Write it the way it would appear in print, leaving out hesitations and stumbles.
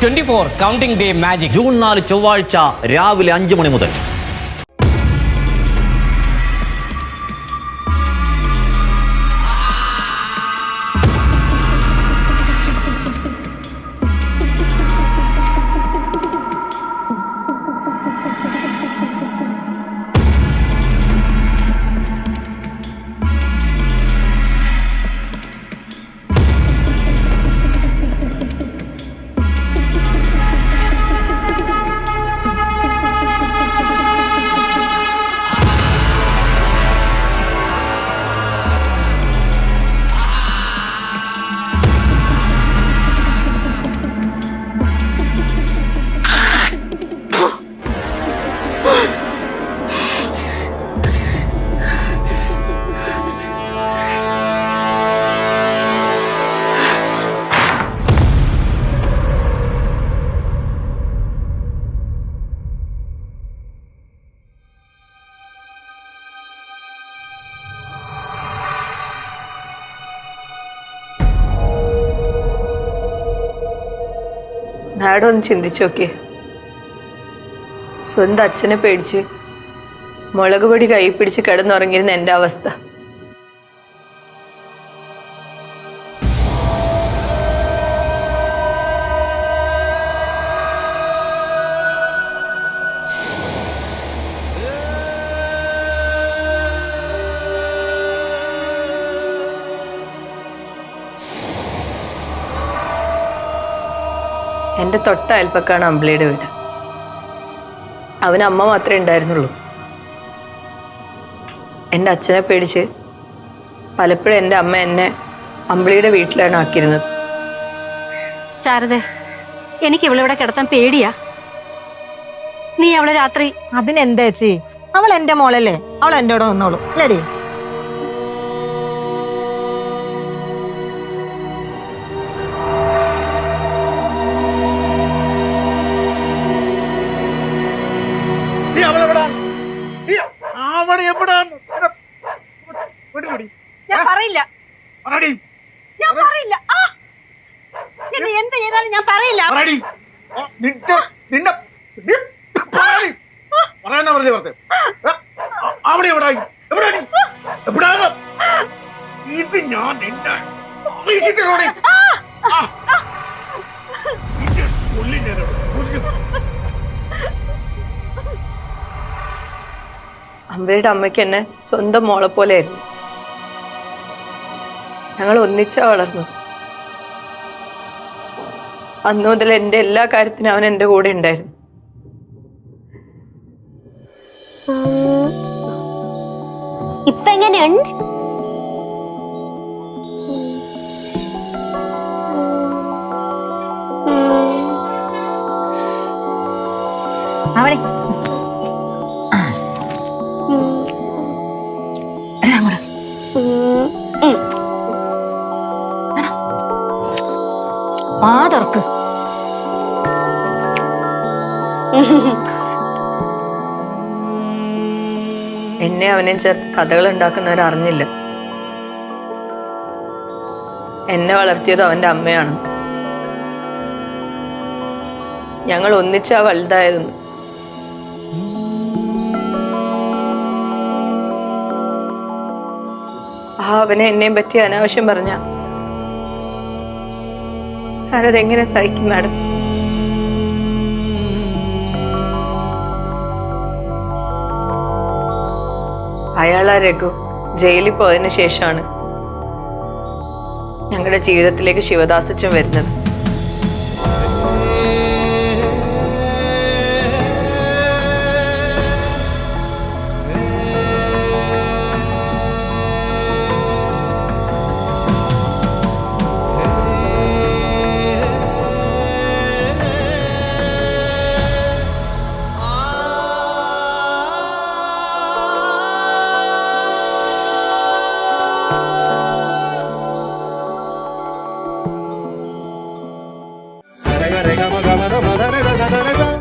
24 counting day magic June 4 ചൊവ്വാഴ്ച രാവിലെ 5 മണി മുതൽ. മാഡം ഒന്ന് ചിന്തിച്ചു നോക്കിയേ. സ്വന്തം അച്ഛനെ പേടിച്ച് മുളക് പൊടി കൈ പിടിച്ച് കിടന്നുറങ്ങിയിരുന്ന എൻ്റെ അവസ്ഥ. എൻ്റെ തൊട്ട അയൽപ്പക്കാണ് അമ്പിളിയുടെ വീട്. അവന് അമ്മ മാത്രമേ ഉണ്ടായിരുന്നുള്ളൂ. എൻ്റെ അച്ഛനെ പേടിച്ച് പലപ്പോഴും എൻ്റെ അമ്മ എന്നെ അമ്പിളിയുടെ വീട്ടിലാണ് ആക്കിയിരുന്നത്. ശാരദ, എനിക്ക് ഇവളിവിടെ കിടത്താൻ പേടിയാ. നീ അവളെ രാത്രി... അതിനെന്താ ചേച്ചി, അവൾ എന്റെ മോളല്ലേ, അവൾ എൻ്റെ കൂടെ നിന്നോളൂ അല്ലേടി. ഞാൻ പറയില്ല, ഞാൻ പറയില്ല. എന്നെ എന്ത് ചെയ്താലും ഞാൻ പറയില്ല. ഇത് ഞാൻ അമ്പിളിയുടെ അമ്മയ്ക്ക് എന്നെ സ്വന്തം മോളെ പോലെയായിരുന്നു. ഞങ്ങൾ ഒന്നിച്ചാ വളർന്നത്. അന്നു മുതൽ എൻ്റെ എല്ലാ കാര്യത്തിനും അവൻ എൻ്റെ കൂടെ ഉണ്ടായിരുന്നു. ഇപ്പൊ എങ്ങനെയുണ്ട്? അവളെ തുറക്ക്. എന്നെ അവനെ ചേർത്ത് കഥകൾ ഉണ്ടാക്കുന്നവരറിഞ്ഞില്ല. എന്നെ വളർത്തിയത് അവന്റെ അമ്മയാണ്. ഞങ്ങൾ ഒന്നിച്ചാ വലുതായിരുന്നു. അവനെ എന്നെയും പറ്റി അനാവശ്യം പറഞ്ഞ അതെങ്ങനെ സഹിക്കും മാഡം? അയാളാ രഘു ജയിലിൽ പോയതിനു ശേഷമാണ് ഞങ്ങളുടെ ജീവിതത്തിലേക്ക് ശിവദാസച്ചൻ വരുന്നത്.